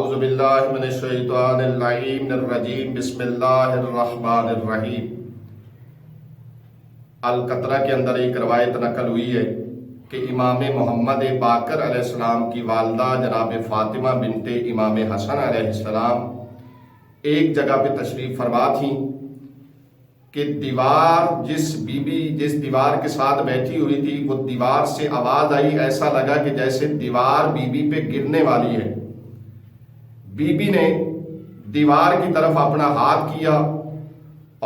اعوذ باللہ من الشیطان اللعین الرجیم بسم اللہ الرحمن الرحیم۔ القطرہ کے اندر ایک روایت نقل ہوئی ہے کہ امام محمد باقر علیہ السلام کی والدہ جناب فاطمہ بنت امام حسن علیہ السلام ایک جگہ پہ تشریف فرما تھیں کہ دیوار جس دیوار کے ساتھ بیٹھی ہوئی تھی وہ دیوار سے آواز آئی، ایسا لگا کہ جیسے دیوار بی بی پہ گرنے والی ہے۔ بی بی نے دیوار کی طرف اپنا ہاتھ کیا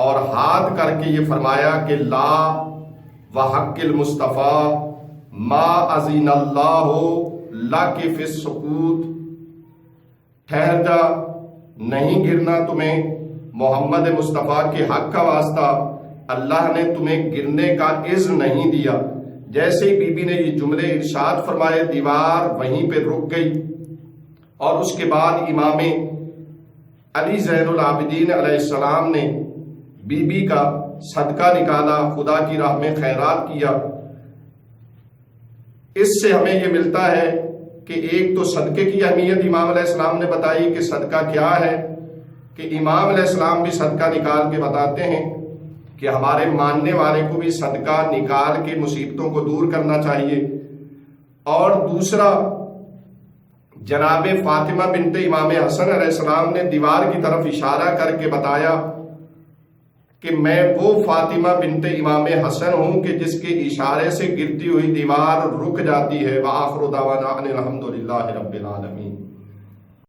اور ہاتھ کر کے یہ فرمایا کہ لا وحق المصطفیٰ ما اذن اللہ لک فی السقوط، ٹھہر جا، نہیں گرنا تمہیں، محمد مصطفیٰ کے حق کا واسطہ اللہ نے تمہیں گرنے کا اذن نہیں دیا۔ جیسے ہی بی بی نے یہ جملے ارشاد فرمائے دیوار وہیں پہ رک گئی، اور اس کے بعد امام علی زین العابدین علیہ السلام نے بی بی کا صدقہ نکالا، خدا کی راہ میں خیرات کیا۔ اس سے ہمیں یہ ملتا ہے کہ ایک تو صدقے کی اہمیت امام علیہ السلام نے بتائی کہ صدقہ کیا ہے، کہ امام علیہ السلام بھی صدقہ نکال کے بتاتے ہیں کہ ہمارے ماننے والے کو بھی صدقہ نکال کے مصیبتوں کو دور کرنا چاہیے۔ اور دوسرا، جناب فاطمہ بنت امام حسن علیہ السلام نے دیوار کی طرف اشارہ کر کے بتایا کہ میں وہ فاطمہ بنت امام حسن ہوں کہ جس کے اشارے سے گرتی ہوئی دیوار رک جاتی ہے۔ وآخر دعوانا ان الحمد للہ رب العالمین۔